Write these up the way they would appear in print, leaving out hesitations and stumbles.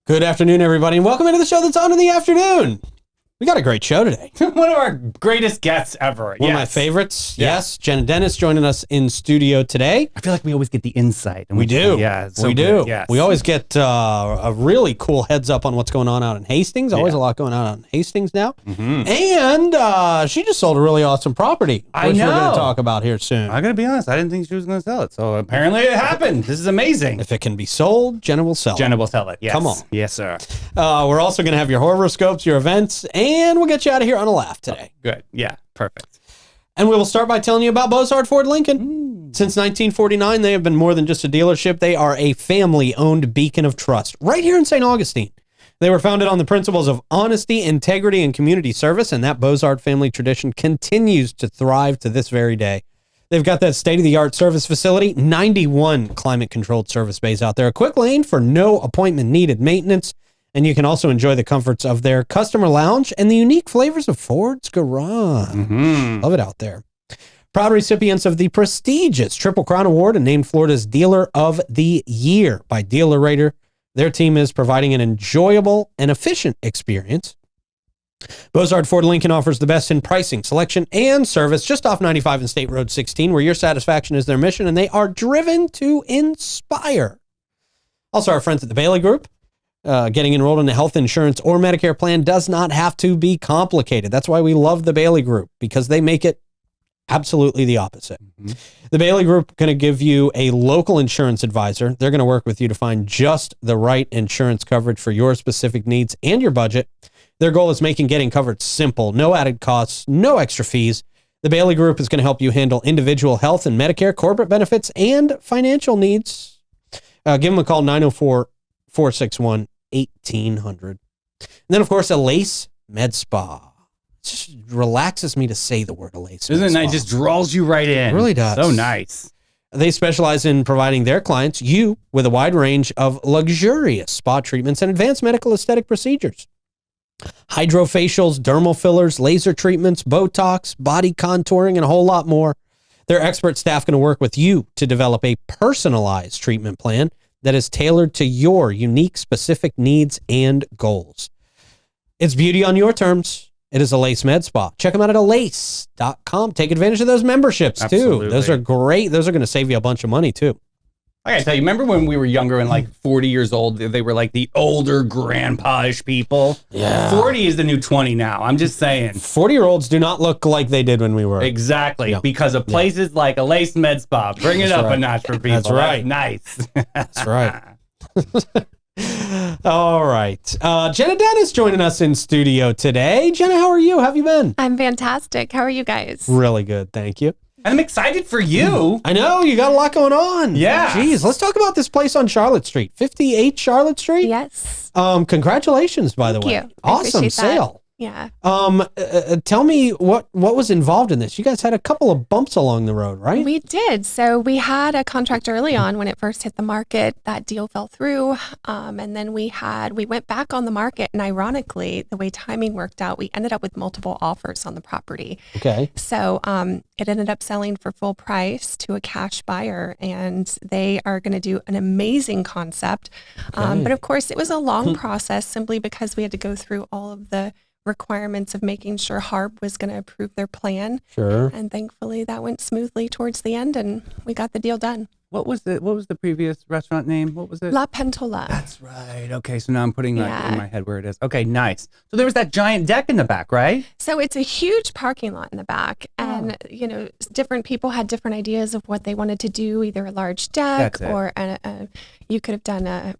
Good afternoon, everybody, and welcome into the show that's on in the afternoon. We got a great show today. One of our greatest guests ever. One of my favorites. Yeah. Yes, Jena Dennis joining us in studio today. I feel like we always get the insight. And we do. Yeah, we do. Yes. We always get a really cool heads up on what's going on out in Hastings. Always a lot going on out in Hastings now. Mm-hmm. And she just sold a really awesome property, which we're going to talk about here soon. I'm going to be honest. I didn't think she was going to sell it. So apparently it happened. This is amazing. If it can be sold, Jena will sell it. Jena will sell it. Yes. Come on. Yes, sir. We're also going to have your horoscopes, your events, and we'll get you out of here on a laugh today. Oh, good. Yeah. Perfect. And we will start by telling you about Bozard Ford Lincoln. Since 1949, they have been more than just a dealership. They are a family-owned beacon of trust right here in St. Augustine. They were founded on the principles of honesty, integrity, and community service, and that Bozard family tradition continues to thrive to this very day. They've got that state-of-the-art service facility, 91 climate-controlled service bays out there, a quick lane for no appointment-needed maintenance, and you can also enjoy the comforts of their customer lounge and the unique flavors of Ford's Garage. Mm-hmm. Love it out there. Proud recipients of the prestigious Triple Crown Award and named Florida's Dealer of the Year by Dealer Rater. Their team is providing an enjoyable and efficient experience. Bozard Ford Lincoln offers the best in pricing, selection, and service just off 95 and State Road 16, where your satisfaction is their mission, and they are driven to inspire. Also, our friends at the Bailey Group. Getting enrolled in a health insurance or Medicare plan does not have to be complicated. That's why we love the Bailey Group, because they make it absolutely the opposite. Mm-hmm. The Bailey Group going to give you a local insurance advisor. They're going to work with you to find just the right insurance coverage for your specific needs and your budget. Their goal is making getting covered simple, no added costs, no extra fees. The Bailey Group is going to help you handle individual health and Medicare, corporate benefits, and financial needs. Give them a call, 904-461-1800. And then, of course, Alace Med Spa. It just relaxes me to say the word Alace. Isn't it nice? It just draws you right in. It really does. So nice. They specialize in providing their clients, you, with a wide range of luxurious spa treatments and advanced medical aesthetic procedures. Hydrofacials, dermal fillers, laser treatments, Botox, body contouring, and a whole lot more. Their expert staff going to work with you to develop a personalized treatment plan that is tailored to your unique specific needs and goals. It's beauty on your terms. It is Alace Med Spa. Check them out at alace.com. Take advantage of those memberships, Absolutely. too. Those are great. Those are going to save you a bunch of money, too. I gotta tell you, remember when we were younger and like 40 years old, they were like the older grandpa-ish people? Yeah. 40 is the new 20 now. I'm just saying. 40-year-olds do not look like they did when we were. Exactly. Yeah. Because of places like Alace Med Spa. Bring it up a notch for people. That's right. That's nice. That's right. All right. Jena Dennis joining us in studio today. Jena, how are you? How have you been? I'm fantastic. How are you guys? Really good. Thank you. And I'm excited for you. I know. You got a lot going on. Yeah. Jeez. Let's talk about this place on Charlotte Street. 58 Charlotte Street? Yes. Congratulations, by the way. Thank you. Awesome sale. Yeah. Tell me what was involved in this. You guys had a couple of bumps along the road, right? We did. So we had a contract early on when it first hit the market. That deal fell through. And then we went back on the market, and ironically, the way timing worked out, we ended up with multiple offers on the property. Okay. So it ended up selling for full price to a cash buyer, and they are going to do an amazing concept. Okay. But of course, it was a long process simply because we had to go through all of the requirements of making sure Harb was going to approve their plan. Sure. And thankfully that went smoothly towards the end, and we got the deal done. What was the previous restaurant name? What was it? La Pentola. That's right. Okay, so now I'm putting that in my head where it is. Okay, nice. So there was that giant deck in the back, right? So it's a huge parking lot in the back, and different people had different ideas of what they wanted to do, either a large deck or you could have done a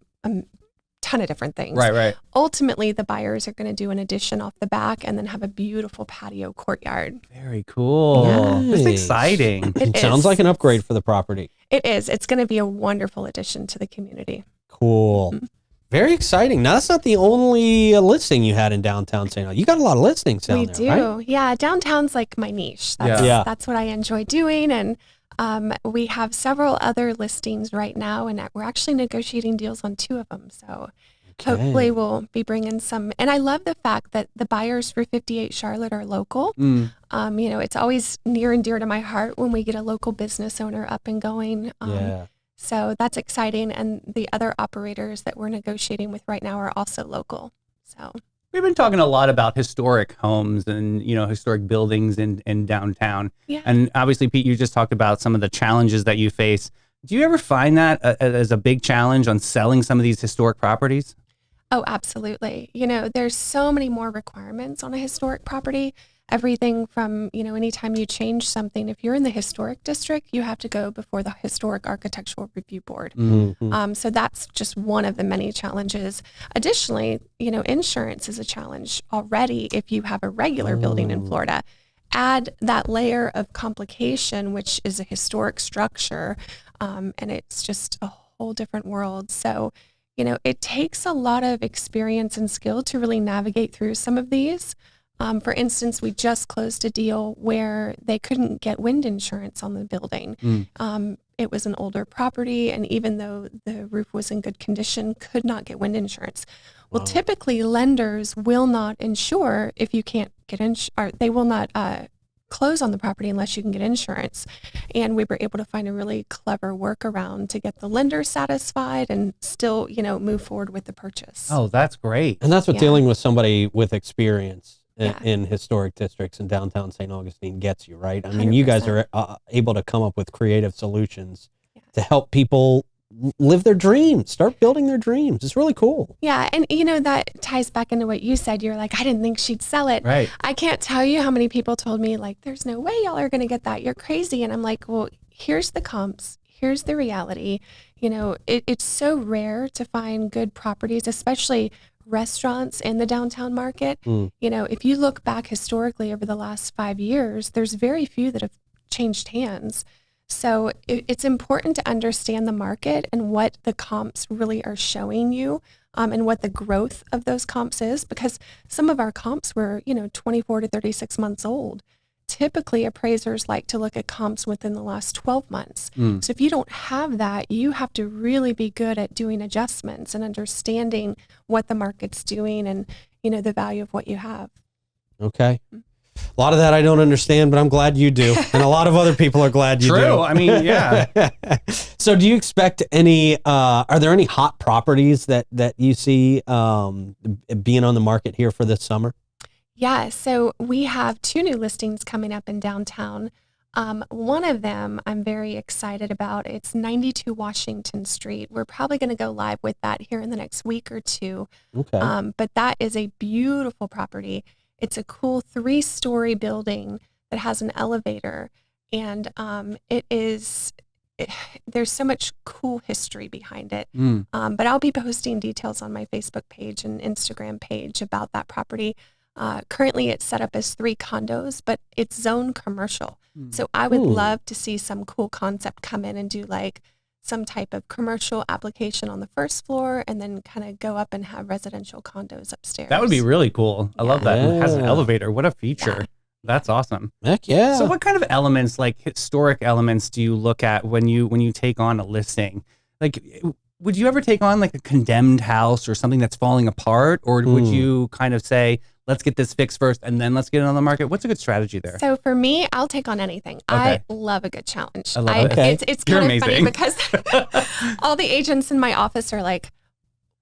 ton of different things. Right. Ultimately, the buyers are going to do an addition off the back and then have a beautiful patio courtyard. Very cool. Nice. That's exciting. It sounds like an upgrade for the property. It is. It's going to be a wonderful addition to the community. Cool. Mm-hmm. Very exciting. Now, that's not the only listing you had in downtown St. Augustine. You got a lot of listings down there, We do. Right? Yeah. Downtown's like my niche. That's what I enjoy doing. And we have several other listings right now, and we're actually negotiating deals on 2 of them. So hopefully we'll be bringing some. And I love the fact that the buyers for 58 Charlotte are local. It's always near and dear to my heart when we get a local business owner up and going. So that's exciting. And the other operators that we're negotiating with right now are also local. So we've been talking a lot about historic homes and, historic buildings in downtown. Yeah. And obviously, Pete, you just talked about some of the challenges that you face. Do you ever find that as a big challenge on selling some of these historic properties? Oh, absolutely. There's so many more requirements on a historic property. Everything from, anytime you change something, if you're in the historic district, you have to go before the Historic Architectural Review Board. Mm-hmm. So that's just one of the many challenges. Additionally, insurance is a challenge already if you have a regular building in Florida. Add that layer of complication, which is a historic structure, and it's just a whole different world. So, it takes a lot of experience and skill to really navigate through some of these. For instance, we just closed a deal where they couldn't get wind insurance on the building. It was an older property, and even though the roof was in good condition, could not get wind insurance. Well, typically lenders will not insure if you can't get or they will not close on the property unless you can get insurance. And we were able to find a really clever workaround to get the lender satisfied and still, move forward with the purchase. Oh, that's great. And that's what dealing with somebody with experience Yeah. in historic districts in downtown St. Augustine gets you, right? I mean, you guys are able to come up with creative solutions to help people live their dreams, start building their dreams. It's really cool. Yeah. And, that ties back into what you said. You're like, I didn't think she'd sell it. Right. I can't tell you how many people told me, like, there's no way y'all are going to get that. You're crazy. And I'm like, well, here's the comps. Here's the reality. It's so rare to find good properties, especially restaurants in the downtown market. If you look back historically over the last 5 years, there's very few that have changed hands. So it's important to understand the market and what the comps really are showing you, and what the growth of those comps is, because some of our comps were, 24 to 36 months old. Typically, appraisers like to look at comps within the last 12 months. So if you don't have that, you have to really be good at doing adjustments and understanding what the market's doing and, the value of what you have. Okay. A lot of that I don't understand, but I'm glad you do. And a lot of other people are glad you do. True. I mean, yeah. So do you expect any, are there any hot properties that you see being on the market here for this summer? Yeah, so we have 2 new listings coming up in downtown. One of them I'm very excited about. It's 92 Washington Street. We're probably going to go live with that here in the next week or two. Okay. But that is a beautiful property. It's a cool 3-story building that has an elevator, and there's so much cool history behind it. But I'll be posting details on my Facebook page and Instagram page about that property. Currently it's set up as 3 condos, but it's zone commercial. So I would love to see some cool concept come in and do like some type of commercial application on the first floor and then kind of go up and have residential condos upstairs. That would be really cool. I love that. It has an elevator. What a feature. Yeah. That's awesome. Heck yeah. So what kind of elements, like historic elements, do you look at when you take on a listing? Like, would you ever take on like a condemned house or something that's falling apart? Or would you kind of say, let's get this fixed first and then let's get it on the market? What's a good strategy there? So for me, I'll take on anything. Okay. I love a good challenge. I love it. It's You're kind of funny amazing. because all the agents in my office are like,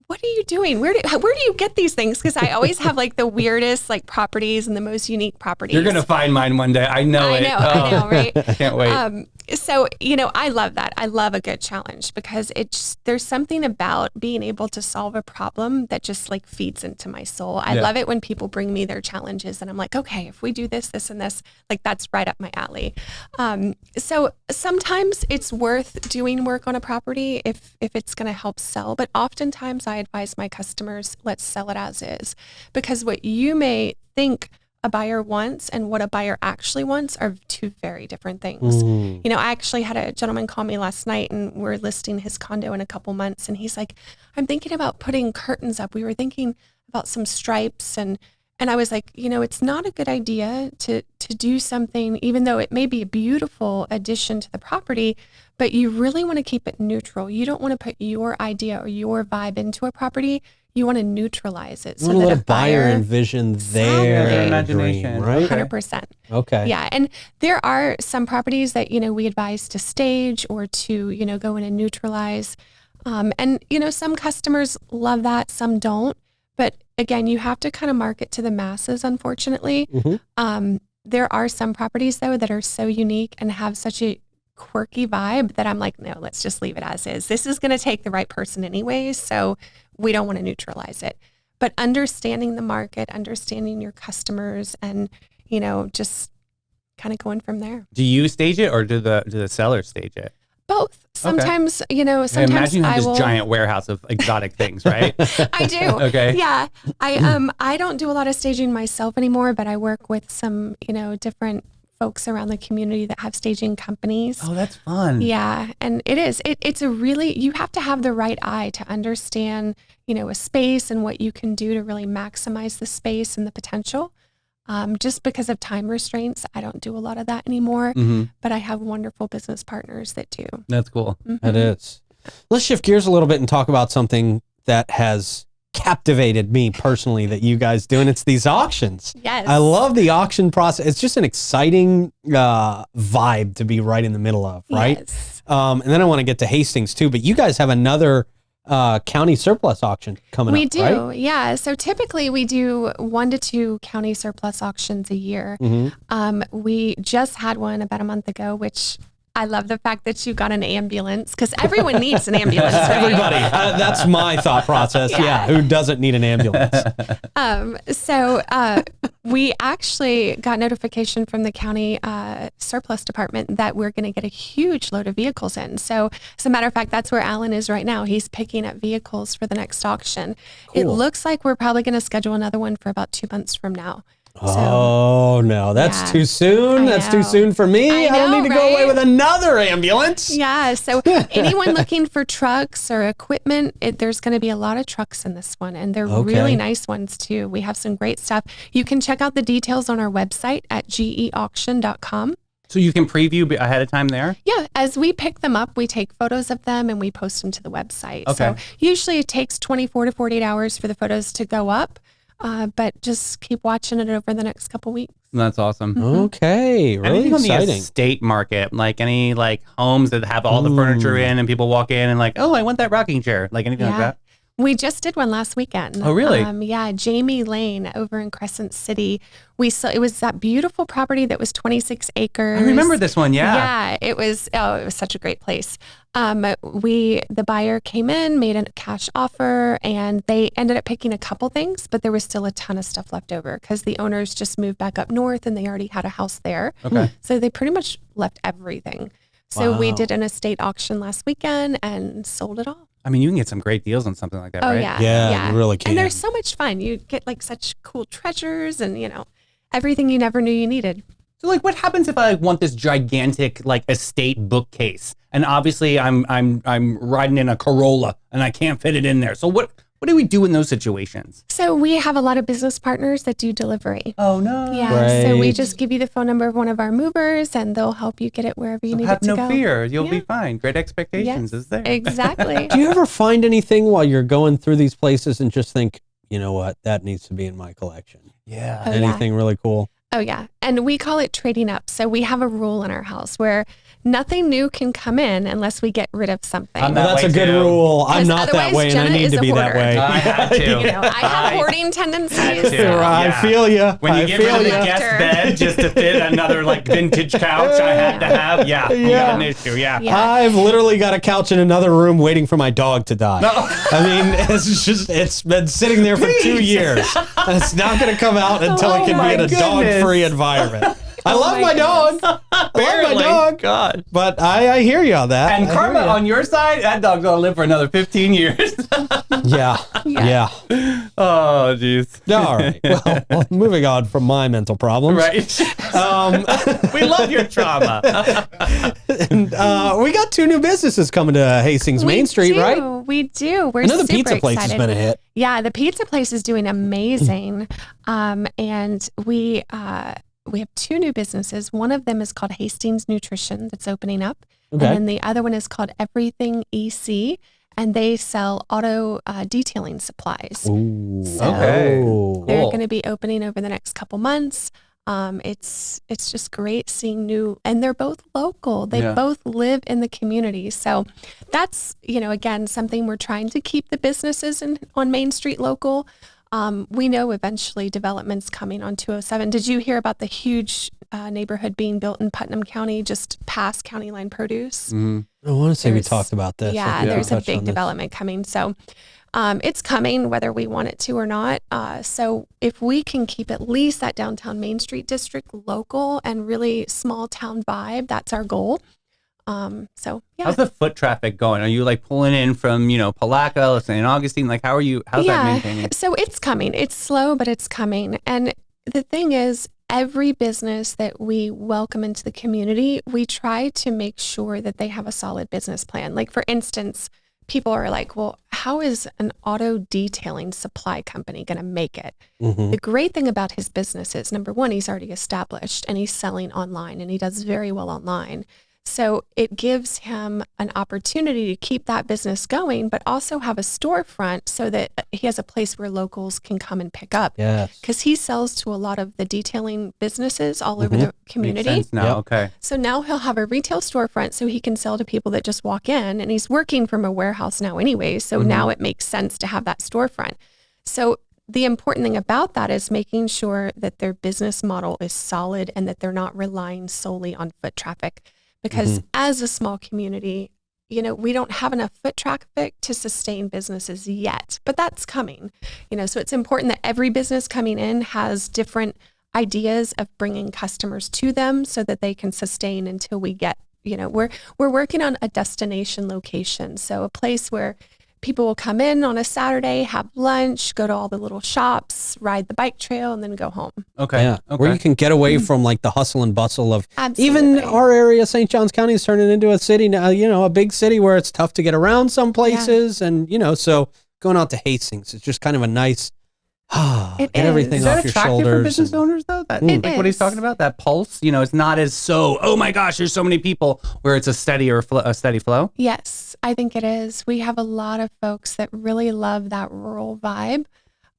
what are you doing? Where do you get these things? Because I always have like the weirdest like properties and the most unique properties. You're going to find mine one day. I know it. I know, right? I can't wait. So, I love that. I love a good challenge because there's something about being able to solve a problem that just like feeds into my soul. I love it when people bring me their challenges and I'm like, okay, if we do this, this, and this, like that's right up my alley. So sometimes it's worth doing work on a property if it's going to help sell, but oftentimes I advise my customers, let's sell it as is, because what you may think a buyer wants and what a buyer actually wants are 2 very different things. I actually had a gentleman call me last night and we're listing his condo in a couple months. And he's like, I'm thinking about putting curtains up. We were thinking about some stripes. And I was like, it's not a good idea to do something, even though it may be a beautiful addition to the property, but you really want to keep it neutral. You don't want to put your idea or your vibe into a property. you want to neutralize it. You want to let a buyer envision their imagination, dream, right? 100%. Okay. Yeah. And there are some properties that, we advise to stage or to, go in and neutralize. And, some customers love that, some don't. But again, you have to kind of market to the masses, unfortunately. Mm-hmm. There are some properties, though, that are so unique and have such a quirky vibe that I'm like, no, let's just leave it as is. This is going to take the right person anyways, so we don't want to neutralize it. But understanding the market, understanding your customers, and, just kind of going from there. Do you stage it, or do the sellers stage it? Both. Sometimes, sometimes I imagine you have this will, giant warehouse of exotic things, right? I do. Okay. Yeah. I don't do a lot of staging myself anymore, but I work with some, different folks around the community that have staging companies. Oh, that's fun. Yeah. And it's a really, you have to have the right eye to understand, a space and what you can do to really maximize the space and the potential. Just because of time restraints, I don't do a lot of that anymore, but I have wonderful business partners that do. That's cool. Mm-hmm. That is. Let's shift gears a little bit and talk about something that has captivated me personally that you guys do, and it's these auctions. Yes. I love the auction process. It's just an exciting vibe to be right in the middle of, right? Yes. And then I want to get to Hastings too, but you guys have another county surplus auction coming up, We do, right? yeah. So typically we do 1 to 2 county surplus auctions a year. We just had one about a month ago, which I love the fact that you got an ambulance, because everyone needs an ambulance, right? Everybody. That's my thought process. Yeah. Who doesn't need an ambulance? We actually got notification from the county surplus department that we're going to get a huge load of vehicles in. So as a matter of fact, that's where Alan is right now. He's picking up vehicles for the next auction. Cool. It looks like we're probably going to schedule another one for about 2 months from now. Oh, no, that's too soon. That's too know. soon for me. I don't know, need to go away right? with another ambulance. Yeah. So anyone looking for trucks or equipment, there's going to be a lot of trucks in this one, and they're really nice ones too. We have some great stuff. You can check out the details on our website at geauction.com. So you can preview ahead of time there? Yeah. As we pick them up, we take photos of them and we post them to the website. Okay. So usually it takes 24 to 48 hours for the photos to go up. But just keep watching it over the next couple weeks. That's awesome. Okay, really Anything on the exciting. estate market, like any homes that have all the furniture in, and people walk in and I want that rocking chair, like anything like that. We just did one last weekend. Oh, really? Yeah, Jamie Lane over in Crescent City. It was that beautiful property that was 26 acres. I remember this one, yeah. Yeah, it was such a great place. The buyer came in, made a cash offer, and they ended up picking a couple things, but there was still a ton of stuff left over because the owners just moved back up north and they already had a house there. Okay. So they pretty much left everything. So we did an estate auction last weekend and sold it all. I mean, you can get some great deals on something like that, right? Yeah, you really can. And they're so much fun. You get such cool treasures and, everything you never knew you needed. So what happens if I want this gigantic estate bookcase? And obviously I'm riding in a Corolla and I can't fit it in there. So what do we do in those situations? So we have a lot of business partners that do delivery. Oh, no. Yeah. So we just give you the phone number of one of our movers and they'll help you get it wherever you need it to go. Have no fear. You'll be fine. Great Expectations is there. Exactly. Do you ever find anything while you're going through these places and just think, you know what, that needs to be in my collection? Yeah. Anything really cool? Oh, yeah. And we call it trading up. So we have a rule in our house where nothing new can come in unless we get rid of something. I'm Well, that that's a way good too. rule. I'm not that otherwise way, and I Jena need is to a be that hoarder. way. I have to. I have hoarding tendencies. I feel you. When you get rid of the guest bed just to fit another vintage couch I had to have, we got an issue, Yeah. I've literally got a couch in another room waiting for my dog to die. No. I mean, it's been sitting there for 2 years, and it's not going to come out until it can be in a dog-free environment. I love my dog. I love my dog. God. But I hear you on that. And I karma hear ya. on your side, that dog's gonna live for another 15 years. Yeah. Oh, jeez. All right. Well, moving on from my mental problems. Right. We love your trauma. And, we got 2 new businesses coming to Hastings Main Street, right? We do. We're I know the super pizza place has excited. been a hit. Yeah, the pizza place is doing amazing. And we have 2 new businesses. One of them is called Hastings Nutrition that's opening up. Okay. And then the other one is called Everything EC. and they sell auto detailing supplies. Ooh. So Okay. they're Cool. going to be opening over the next couple months. It's just great seeing new, and they're both local. They Yeah. both live in the community. So that's, again, something we're trying to keep the businesses on Main Street local. We know eventually development's coming on 207. Did you hear about the huge neighborhood being built in Putnam County, just past County Line Produce? Mm-hmm. I want to say we There's- talked about this. I Yeah, think we there's a touched big on this. development coming. So it's coming whether we want it to or not. So if we can keep at least that downtown Main Street district local and really small town vibe, that's our goal. So yeah. How's the foot traffic going? Are you like pulling in from, Palaca, St. Augustine? Like, how's that maintaining? So it's coming. It's slow, but it's coming. And the thing is, every business that we welcome into the community, we try to make sure that they have a solid business plan. Like, for instance, people are like, well, how is an auto detailing supply company going to make it? Mhm. The great thing about his business is, number one, he's already established and he's selling online, and he does very well online. So it gives him an opportunity to keep that business going, but also have a storefront so that he has a place where locals can come and pick up. Yes. Because he sells to a lot of the detailing businesses all over Mhm. the Makes community. sense now. Yep. Okay. So now he'll have a retail storefront so he can sell to people that just walk in, and he's working from a warehouse now anyway. So now it makes sense to have that storefront. So the important thing about that is making sure that their business model is solid and that they're not relying solely on foot traffic. Because as a small community, we don't have enough foot traffic to sustain businesses yet, but that's coming. So it's important that every business coming in has different ideas of bringing customers to them so that they can sustain until we get, we're working on a destination location. So a place where people will come in on a Saturday, have lunch, go to all the little shops, ride the bike trail, and then go home. Okay. Yeah. Okay. Where you can get away from like the hustle and bustle of Absolutely. even our area, St. Johns County is turning into a city now, a big city where it's tough to get around some places. And, so going out to Hastings, it's just kind of a nice, It get is. everything Is off that your attractive for shoulders. business and- owners though? That It like what he's is. talking about, that pulse. It's not as oh my gosh, there's so many people. Where it's a steady flow. Yes, I think it is. We have a lot of folks that really love that rural vibe.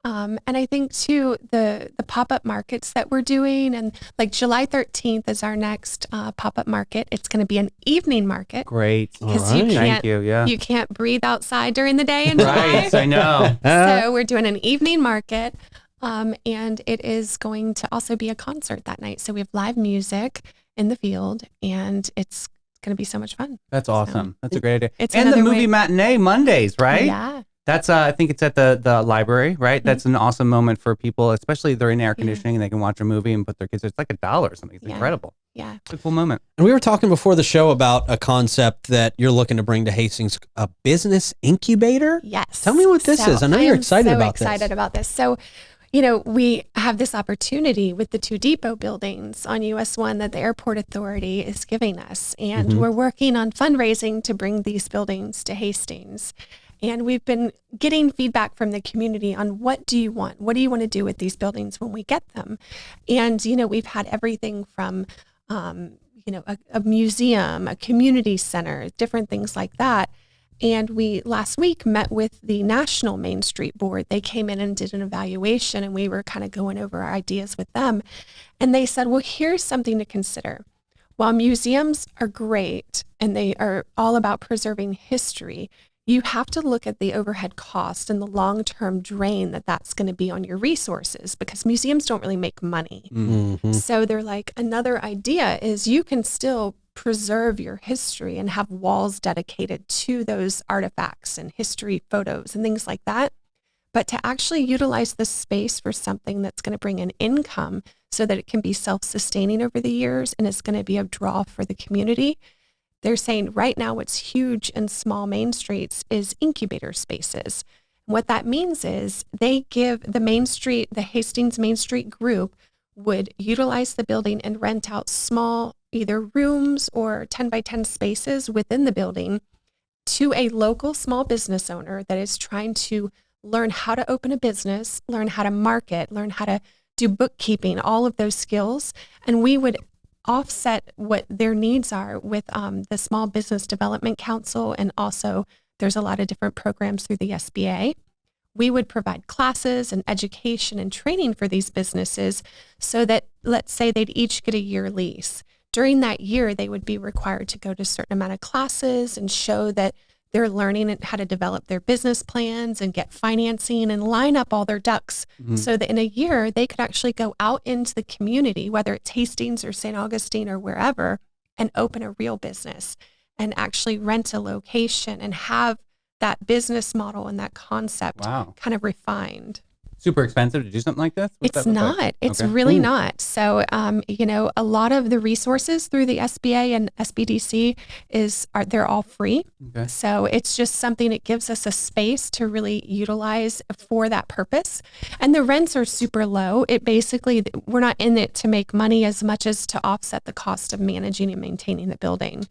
And I think too, the pop-up markets that we're doing, and like July 13th is our next pop-up market. It's going to be an evening market Great. because All you right. can't, Thank you. Yeah. you can't breathe outside during the day in July. Right. I know. So we're doing an evening market. And it is going to also be a concert that night. So we have live music in the field, and it's going to be so much fun. That's awesome. That's a great idea. It's And the another movie way- matinee Mondays, right? Yeah. That's I think it's at the library, right? That's an awesome moment for people, especially if they're in air conditioning and they can watch a movie and put their kids. It's like $1 or something. It's Yeah. incredible. Yeah. It's a cool moment. And we were talking before the show about a concept that you're looking to bring to Hastings, a business incubator. Yes. Tell me what this is. I know you're excited so about this. excited about this. So, we have this opportunity with the 2 depot buildings on US 1 that the Airport Authority is giving us. And we're working on fundraising to bring these buildings to Hastings. And we've been getting feedback from the community on what do you want? What do you want to do with these buildings when we get them? And, we've had everything from, a museum, a community center, different things like that. And we last week met with the National Main Street Board. They came in and did an evaluation, and we were kind of going over our ideas with them. And they said, well, here's something to consider. While museums are great and they are all about preserving history, you have to look at the overhead cost and the long-term drain that that's going to be on your resources, because museums don't really make money. Mhm. So they're like, another idea is you can still preserve your history and have walls dedicated to those artifacts and history photos and things like that. But to actually utilize the space for something that's going to bring in income so that it can be self-sustaining over the years and it's going to be a draw for the community. They're saying right now what's huge in small main streets is incubator spaces. What that means is they give the Hastings Main Street group would utilize the building and rent out small either rooms or 10 by 10 spaces within the building to a local small business owner that is trying to learn how to open a business, learn how to market, learn how to do bookkeeping, all of those skills. And we would offset what their needs are with the Small Business Development Council and also There's a lot of different programs through the SBA. We would provide classes and education and training for these businesses so that, let's say, they'd each get a year lease. During that year, they would be required to go to a certain amount of classes and show that they're learning how to develop their business plans and get financing and line up all their ducks so that in a year, they could actually go out into the community, whether it's Hastings or St. Augustine or wherever, and open a real business and actually rent a location and have that business model and that concept kind of refined. Super expensive to do something like this? It's not. It's really not. So, a lot of the resources through the SBA and SBDC they're all free. Okay. So it's just something that gives us a space to really utilize for that purpose. And the rents are super low. We're not in it to make money as much as to offset the cost of managing and maintaining the building.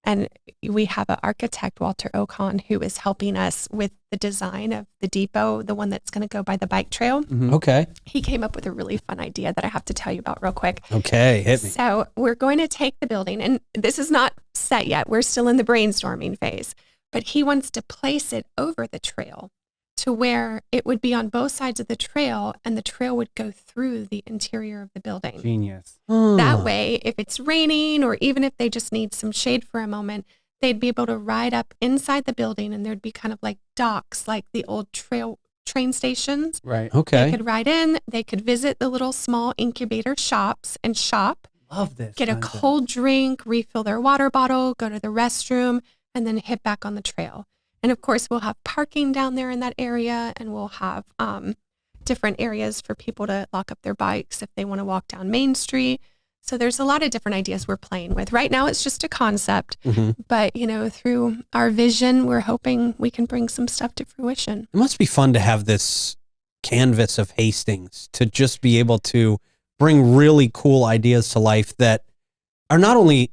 And we have an architect, Walter Ocon, who is helping us with the design of the depot, the one that's going to go by the bike trail. Mm-hmm. Okay. He came up with a really fun idea that I have to tell you about real quick. Okay, hit me. So we're going to take the building, and this is not set yet. We're still in the brainstorming phase. But he wants to place it over the trail to where it would be on both sides of the trail, and the trail would go through the interior of the building. Genius. That way, if it's raining or even if they just need some shade for a moment, they'd be able to ride up inside the building, and there'd be kind of like docks, like the old train stations. Right. Okay. They could ride in, they could visit the little small incubator shops and shop. Love this. Get a cold drink, refill their water bottle, go to the restroom, and then hit back on the trail. And of course, we'll have parking down there in that area, and we'll have different areas for people to lock up their bikes if they want to walk down Main Street. So there's a lot of different ideas we're playing with. Right now, it's just a concept, but through our vision, we're hoping we can bring some stuff to fruition. It must be fun to have this canvas of Hastings, to just be able to bring really cool ideas to life that are not only,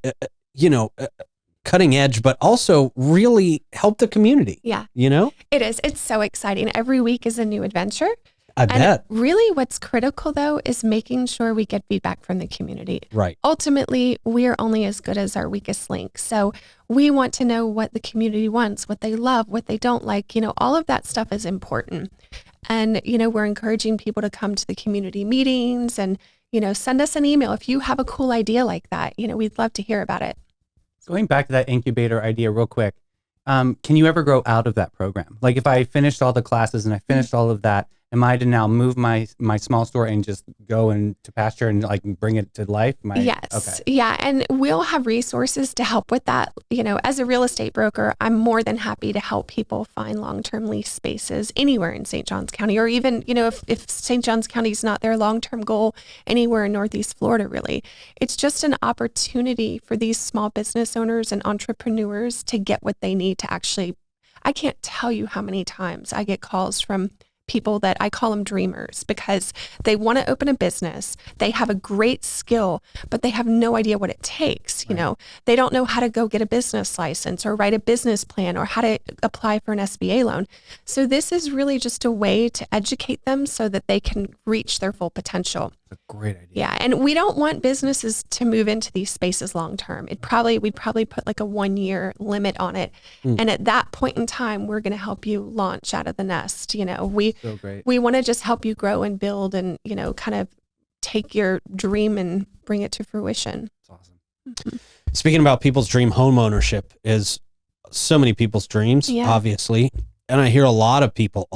cutting edge, but also really help the community. Yeah. It is. It's so exciting. Every week is a new adventure. I bet. Really what's critical though is making sure we get feedback from the community. Right. Ultimately, we're only as good as our weakest link. So we want to know what the community wants, what they love, what they don't like. All of that stuff is important. And, we're encouraging people to come to the community meetings and, send us an email if you have a cool idea like that. We'd love to hear about it. Going back to that incubator idea real quick, can you ever grow out of that program? Like if I finished all the classes and I finished all of that, am I to now move my small store and just go into pasture and like bring it to life? Yes. Okay. Yeah. And we'll have resources to help with that. As a real estate broker, I'm more than happy to help people find long-term lease spaces anywhere in St. Johns County, or even, if St. Johns County is not their long-term goal, anywhere in Northeast Florida, really. It's just an opportunity for these small business owners and entrepreneurs to get what they need to actually, I can't tell you how many times I get calls from people that I call them dreamers, because they want to open a business. They have a great skill, but they have no idea what it takes. Right. They don't know how to go get a business license or write a business plan or how to apply for an SBA loan. So this is really just a way to educate them so that they can reach their full potential. That's a great idea. Yeah. And we don't want businesses to move into these spaces long term. We'd probably put like a 1-year limit on it. And at that point in time, we're going to help you launch out of the nest. So great. We want to just help you grow and build and, kind of take your dream and bring it to fruition. That's awesome. Mm-hmm. Speaking about people's dream, home ownership is so many people's dreams, obviously. And I hear a lot of people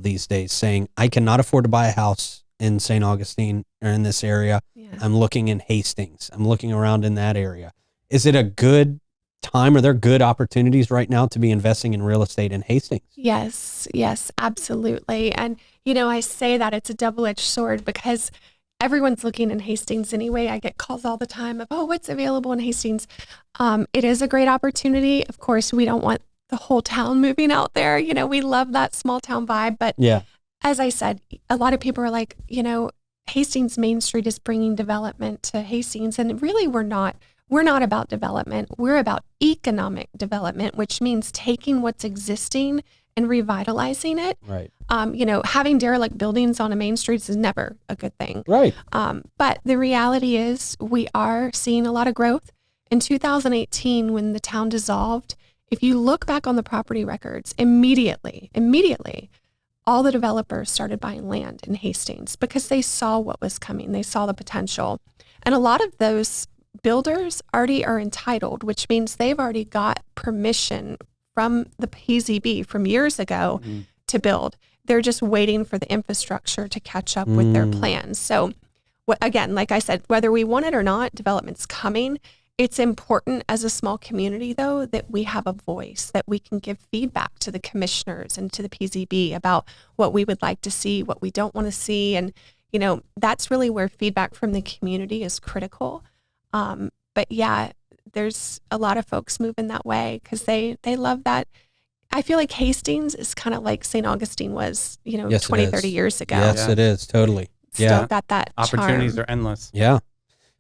these days saying, I cannot afford to buy a house in St. Augustine or in this area. Yeah. I'm looking in Hastings. I'm looking around in that area. Is it a good time? Are there good opportunities right now to be investing in real estate in Hastings? Yes, absolutely. And, I say that it's a double-edged sword because everyone's looking in Hastings anyway. I get calls all the time of, what's available in Hastings? It is a great opportunity. Of course, we don't want the whole town moving out there. We love that small town vibe. But as I said, a lot of people are like, Hastings Main Street is bringing development to Hastings. And really, we're not about development. We're about economic development, which means taking what's existing and revitalizing it. Right. Having derelict buildings on a main street is never a good thing. Right. But the reality is we are seeing a lot of growth. In 2018, when the town dissolved, if you look back on the property records, immediately, all the developers started buying land in Hastings because they saw what was coming. They saw the potential. And a lot of those builders already are entitled, which means they've already got permission from the PZB from years ago to build. They're just waiting for the infrastructure to catch up with their plans. So again, like I said, whether we want it or not, development's coming. It's important as a small community, though, that we have a voice, that we can give feedback to the commissioners and to the PZB about what we would like to see, what we don't want to see. And, you know, that's really where feedback from the community is critical. But yeah, there's a lot of folks moving that way because they love that. I feel like Hastings is kind of like St. Augustine was, you know, 20, 30 years ago. Yes, it is. Totally. Still got that opportunities charm. are endless. Yeah.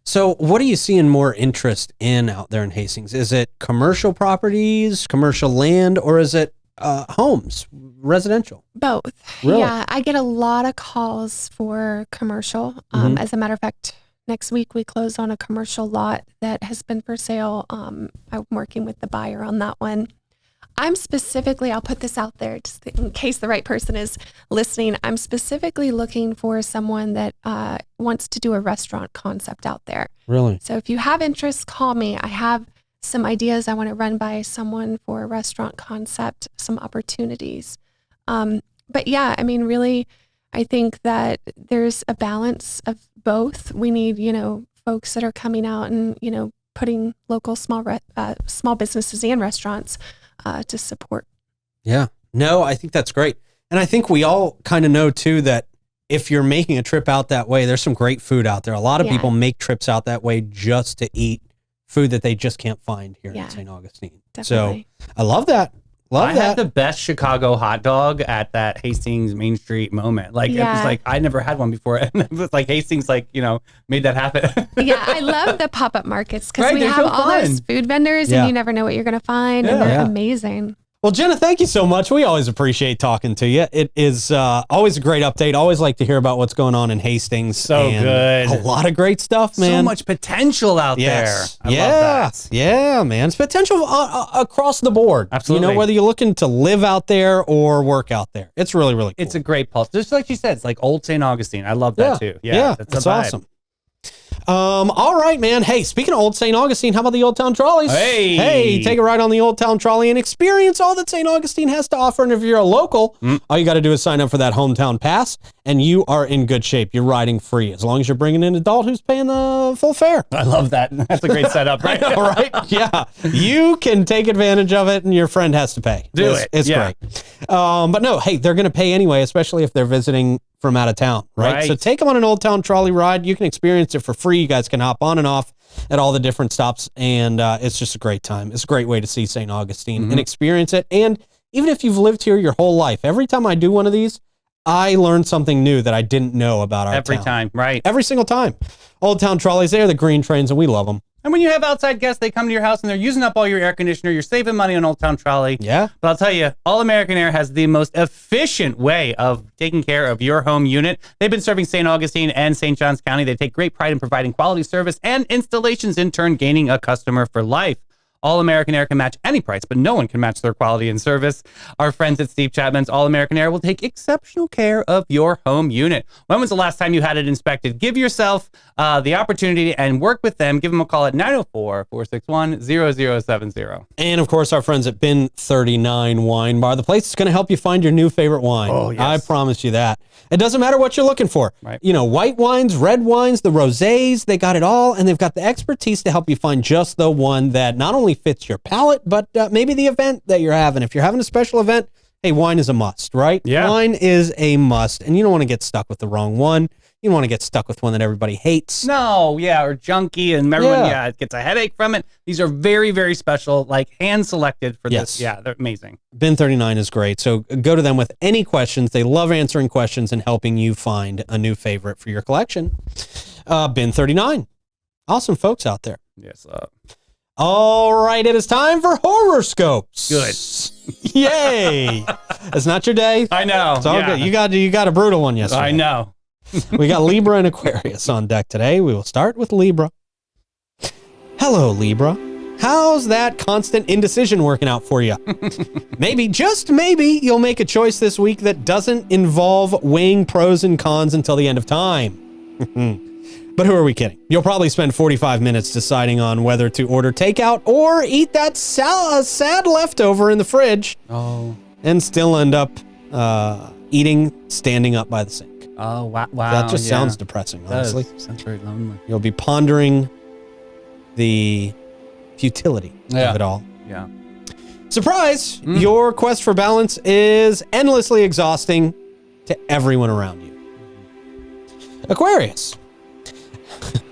So what are you seeing more interest in out there in Hastings? Is it commercial properties, commercial land, or is it homes, residential? Both. Really? Yeah, I get a lot of calls for commercial. As a matter of fact, next week we close on a commercial lot that has been for sale. I'm working with the buyer on that one. I'm specifically, I'll put this out there just in case the right person is listening. I'm specifically looking for someone that wants to do a restaurant concept out there. Really? So if you have interest, call me. I have some ideas I want to run by someone for a restaurant concept, some opportunities. But yeah, I mean, really, I think that there's a balance of both. We need, you know, folks that are coming out and, you know, putting local small businesses and restaurants to support. Yeah. No, I think that's great. And I think we all kind of know too that if you're making a trip out that way, there's some great food out there. A lot of people make trips out that way just to eat food that they just can't find here in St. Augustine. Definitely. So I love that. I had the best Chicago hot dog at that Hastings Main Street moment. Like, it was like, I never had one before. And it was like Hastings, like, you know, made that happen. Yeah, I love the pop-up markets because we have all those food vendors and you never know what you're going to find. And they're amazing. Well, Jenna, thank you so much. We always appreciate talking to you. It is always a great update. Always like to hear about what's going on in Hastings. So good. A lot of great stuff, man. So much potential out there. I love that. Yeah, man. It's potential across the board. Absolutely. You know, whether you're looking to live out there or work out there. It's really, really cool. It's a great pulse. Just like you said, it's like old St. Augustine. I love that too. Yeah, that's awesome. All right, man. Hey, speaking of Old St. Augustine, how about the Old Town Trolleys? Hey, take a ride on the Old Town Trolley and experience all that St. Augustine has to offer. And if you're a local, all you got to do is sign up for that hometown pass, and you are in good shape. You're riding free as long as you're bringing an adult who's paying the full fare. I love that. That's a great setup, right? I know, right? Yeah. You can take advantage of it, and your friend has to pay. It's great. But no, hey, they're going to pay anyway, especially if they're visiting from out of town, right? So take them on an Old Town Trolley ride. You can experience it for free. You guys can hop on and off at all the different stops, and it's just a great time. It's a great way to see St. Augustine and experience it. And even if you've lived here your whole life, every time I do one of these, I learn something new that I didn't know about our town. Every time, right? Every single time. Old Town Trolleys, they're the green trains, and we love them. And when you have outside guests, they come to your house and they're using up all your air conditioner. You're saving money on Old Town Trolley. Yeah. But I'll tell you, All American Air has the most efficient way of taking care of your home unit. They've been serving St. Augustine and St. Johns County. They take great pride in providing quality service and installations, in turn gaining a customer for life. All American Air can match any price, but no one can match their quality and service. Our friends at Steve Chapman's All American Air will take exceptional care of your home unit. When was the last time you had it inspected? Give yourself the opportunity and work with them. Give them a call at 904-461-0070. And of course, our friends at Bin 39 Wine Bar, the place that's going to help you find your new favorite wine. Oh, yes. I promise you that. It doesn't matter what you're looking for. Right. You know, white wines, red wines, the rosés, they got it all. And they've got the expertise to help you find just the one that not only fits your palate, but maybe the event that you're having. If you're having a special event, hey, wine is a must, right? Yeah. Wine is a must. And you don't want to get stuck with the wrong one. You don't want to get stuck with one that everybody hates. No, or junky, and everyone, it gets a headache from it. These are very, very special, like hand-selected for this. Yeah, they're amazing. Bin 39 is great. So go to them with any questions. They love answering questions and helping you find a new favorite for your collection. Bin 39. Awesome folks out there. Yes. All right, it is time for horoscopes. Good. Yay. It's not your day. I know. It's all good. You got a brutal one yesterday. I know. We got Libra and Aquarius on deck today. We will start with Libra. Hello, Libra. How's that constant indecision working out for you? Maybe, just maybe, you'll make a choice this week that doesn't involve weighing pros and cons until the end of time. But who are we kidding? You'll probably spend 45 minutes deciding on whether to order takeout or eat that sad leftover in the fridge. Oh. And still end up eating standing up by the sink. Oh, wow. That just sounds depressing, honestly. Sounds very lonely. You'll be pondering the futility of it all. Yeah. Surprise! Your quest for balance is endlessly exhausting to everyone around you. Aquarius.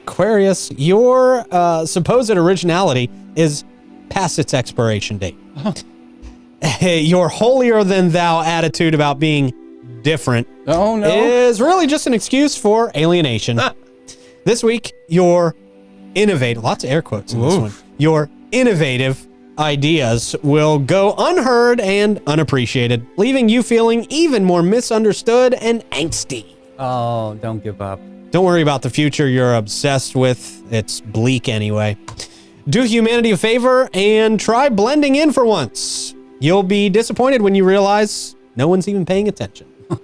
Aquarius, your supposed originality is past its expiration date. Your holier-than-thou attitude about being different is really just an excuse for alienation. This week, your innovative, lots of air quotes in this one, your innovative ideas will go unheard and unappreciated, leaving you feeling even more misunderstood and angsty. Oh, don't give up. Don't worry about the future you're obsessed with. It's bleak anyway. Do humanity a favor and try blending in for once. You'll be disappointed when you realize no one's even paying attention. All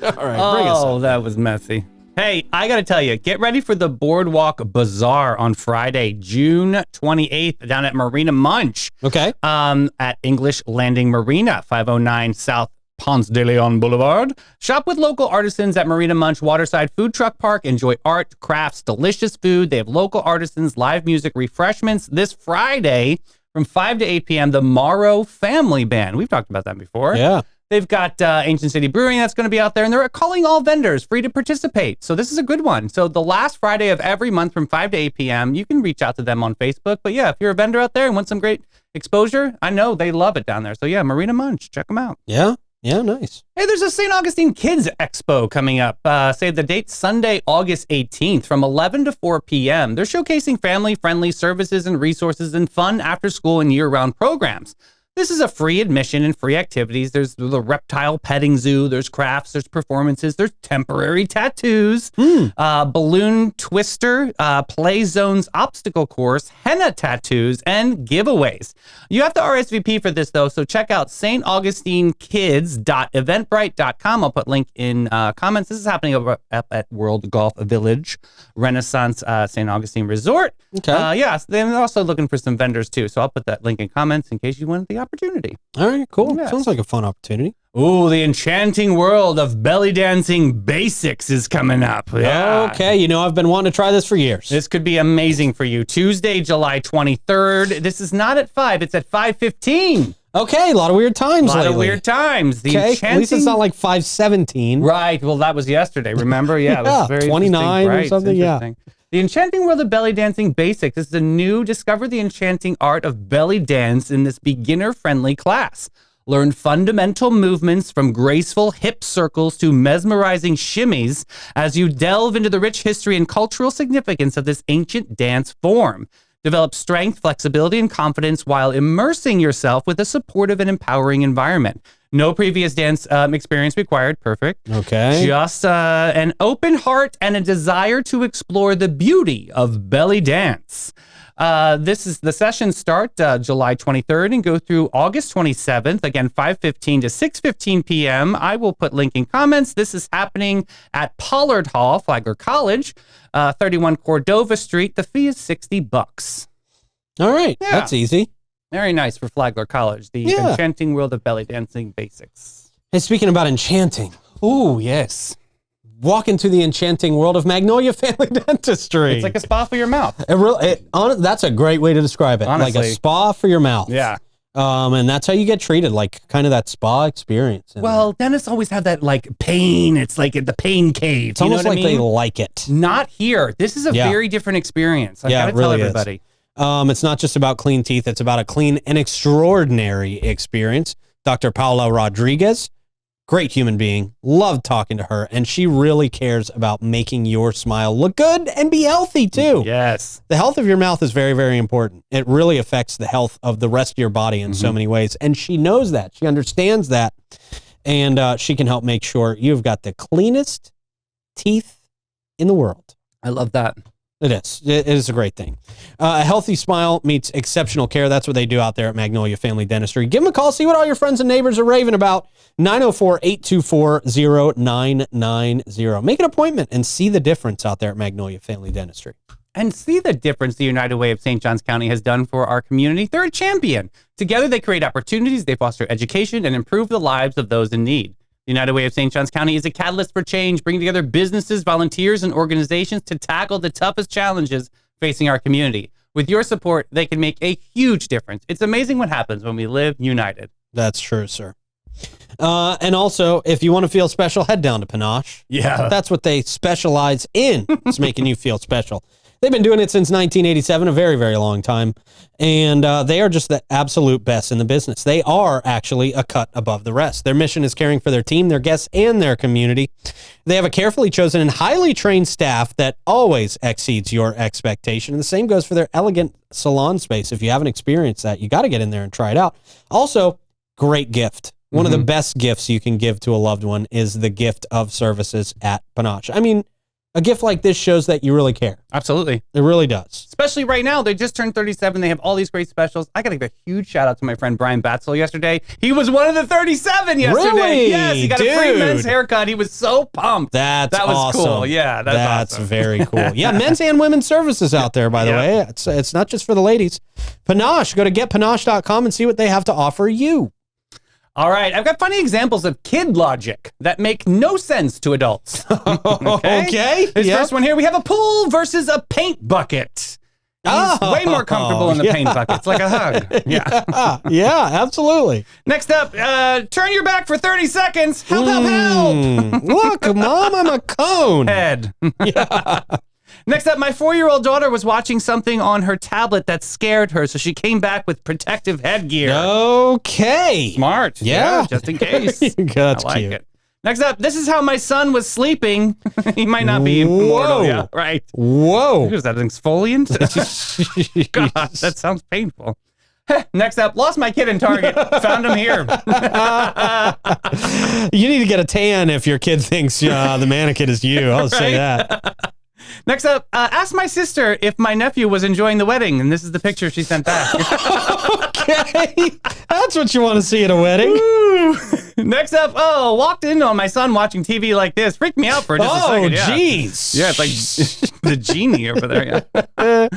right, bring us up. That was messy. Hey, I got to tell you, get ready for the Boardwalk Bazaar on Friday, June 28th, down at Marina Munch. Okay. At English Landing Marina, 509 South Ponce de Leon Boulevard. Shop with local artisans at Marina Munch Waterside Food Truck Park. Enjoy art, crafts, delicious food. They have local artisans, live music, refreshments. This Friday from 5 to 8 p.m., the Morrow Family Band. We've talked about that before. Yeah. They've got Ancient City Brewing that's going to be out there, and they're calling all vendors free to participate. So this is a good one. So the last Friday of every month from 5 to 8 p.m., you can reach out to them on Facebook. But yeah, if you're a vendor out there and want some great exposure, I know they love it down there. So yeah, Marina Munch, check them out. Yeah. Yeah, nice. Hey, there's a St. Augustine Kids Expo coming up. Say the date Sunday, August 18th from 11 to 4 p.m. They're showcasing family-friendly services and resources and fun after-school and year-round programs. This is a free admission and free activities. There's the reptile petting zoo. There's crafts. There's performances. There's temporary tattoos, balloon twister, play zones obstacle course, henna tattoos, and giveaways. You have to RSVP for this, though, so check out staugustinekids.eventbrite.com. I'll put link in comments. This is happening over up at World Golf Village, Renaissance St. Augustine Resort. Okay. Yeah, they're also looking for some vendors, too, so I'll put that link in comments in case you want the opportunity. All right, cool. Yes. Sounds like a fun opportunity. Ooh, the enchanting world of belly dancing basics is coming up. Yeah. Okay, I've been wanting to try this for years. This could be amazing for you. Tuesday, July 23rd. This is not at 5, it's at 5:15. Okay, a lot of weird times lately. At least it's not like 5:17. Right, well, that was yesterday, remember? Yeah, it was very 29 right, or something, yeah. The Enchanting World of Belly Dancing Basics is the new Discover the Enchanting Art of Belly Dance in this beginner-friendly class. Learn fundamental movements from graceful hip circles to mesmerizing shimmies as you delve into the rich history and cultural significance of this ancient dance form. Develop strength, flexibility, and confidence while immersing yourself with a supportive and empowering environment. No previous dance experience required. Perfect. Okay. Just an open heart and a desire to explore the beauty of belly dance. The sessions start July 23rd and go through August 27th. Again, 5:15 to 6:15 p.m. I will put link in comments. This is happening at Pollard Hall, Flagler College, 31 Cordova Street. The fee is $60. All right. Yeah. That's easy. Very nice for Flagler College. The Enchanting World of Belly Dancing Basics. Hey, speaking about enchanting. Ooh, yes. Walk into the enchanting world of Magnolia Family Dentistry. It's like a spa for your mouth. That's a great way to describe it. Honestly. Like a spa for your mouth. Yeah. And that's how you get treated, like kind of that spa experience. Well, dentists always have that like pain. It's like the pain cave. It's almost like they like it. Not here. This is a very different experience. I gotta tell everybody. It's not just about clean teeth. It's about a clean and extraordinary experience. Dr. Paula Rodriguez, great human being. Loved talking to her. And she really cares about making your smile look good and be healthy too. Yes. The health of your mouth is very, very important. It really affects the health of the rest of your body in so many ways. And she knows that. She understands that. And she can help make sure you've got the cleanest teeth in the world. I love that. It is. It is a great thing. A healthy smile meets exceptional care. That's what they do out there at Magnolia Family Dentistry. Give them a call. See what all your friends and neighbors are raving about. 904-824-0990. Make an appointment and see the difference out there at Magnolia Family Dentistry. And see the difference the United Way of St. Johns County has done for our community. They're a champion. Together, they create opportunities, they foster education, and improve the lives of those in need. The United Way of St. Johns County is a catalyst for change, bringing together businesses, volunteers, and organizations to tackle the toughest challenges facing our community. With your support, they can make a huge difference. It's amazing what happens when we live united. That's true, sir. And also, if you want to feel special, head down to Panache. Yeah. That's what they specialize in, is making you feel special. They've been doing it since 1987, a very, very long time. And they are just the absolute best in the business. They are actually a cut above the rest. Their mission is caring for their team, their guests, and their community. They have a carefully chosen and highly trained staff that always exceeds your expectation. And the same goes for their elegant salon space. If you haven't experienced that, you got to get in there and try it out. Also, great gift. One of the best gifts you can give to a loved one is the gift of services at Panache. I mean, a gift like this shows that you really care. Absolutely. It really does. Especially right now. They just turned 37. They have all these great specials. I got to give a huge shout out to my friend Brian Batzel yesterday. He was one of the 37 yesterday. Really? Yes, he got a free men's haircut. He was so pumped. That was awesome. Cool. Yeah, that's awesome. Very cool. Yeah, men's and women's services out there, by the way. It's not just for the ladies. Panache. Go to getpanache.com and see what they have to offer you. All right, I've got funny examples of kid logic that make no sense to adults. Okay. This first one here, we have a pool versus a paint bucket. He's way more comfortable in the paint bucket. It's like a hug. Yeah. Yeah, absolutely. Next up, turn your back for 30 seconds. Help, help, help. Look, Mom, I'm a cone. Head. Yeah. Next up, my 4-year-old daughter was watching something on her tablet that scared her, so she came back with protective headgear. Okay. Smart. Yeah. Just in case. That's I like cute. it. Next up, this is how my son was sleeping. He might not be immortal. Yeah, right. Whoa. Is that an exfoliant? God, that sounds painful. Next up, lost my kid in Target. Found him here. You need to get a tan if your kid thinks the mannequin is you. I'll say that. Next up, asked my sister if my nephew was enjoying the wedding, and this is the picture she sent back. Okay, that's what you want to see at a wedding. Woo. Next up, walked in on my son watching TV like this. Freaked me out for just a second. Oh, jeez. Yeah, it's like the genie over there. Yeah.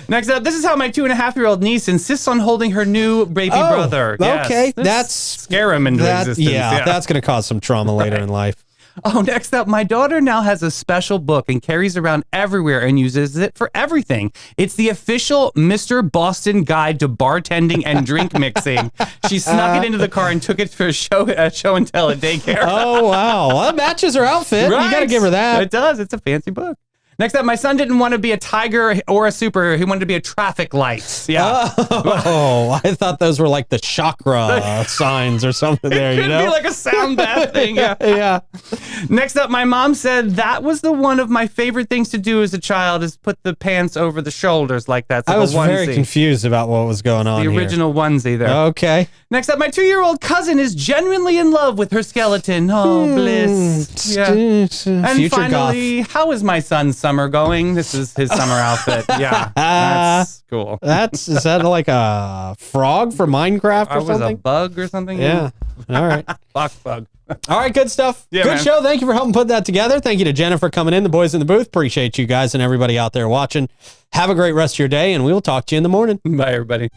Next up, this is how my 2.5-year-old niece insists on holding her new baby brother. Yes, okay, that's scare him into existence. Yeah, that's going to cause some trauma later in life. Oh, next up, my daughter now has a special book and carries around everywhere and uses it for everything. It's the official Mr. Boston Guide to Bartending and Drink Mixing. She snuck it into the car and took it for a show and tell at daycare. Oh, wow. Well, that matches her outfit. Right. You got to give her that. It does. It's a fancy book. Next up, my son didn't want to be a tiger or a super. He wanted to be a traffic light. Yeah. Oh, I thought those were like the chakra signs or something there, It could be like a sound bath thing. Yeah. Yeah. Next up, my mom said that was one of my favorite things to do as a child is put the pants over the shoulders like that. Like I was very confused about what was going on The original onesie there. Okay. Next up, my 2-year-old cousin is genuinely in love with her skeleton. Oh, bliss. Yeah. And finally, how is my son's summer going? This is his summer outfit. Yeah, that's cool. Is that like a frog for Minecraft or something? Was a bug or something? Yeah. All right. Fox bug. All right, good stuff. Yeah, good man. show. Thank you for helping put that together. Thank you to Jenna for coming in, the boys in the booth. Appreciate you guys and everybody out there watching. Have a great rest of your day, and we will talk to you in the morning. Bye, everybody.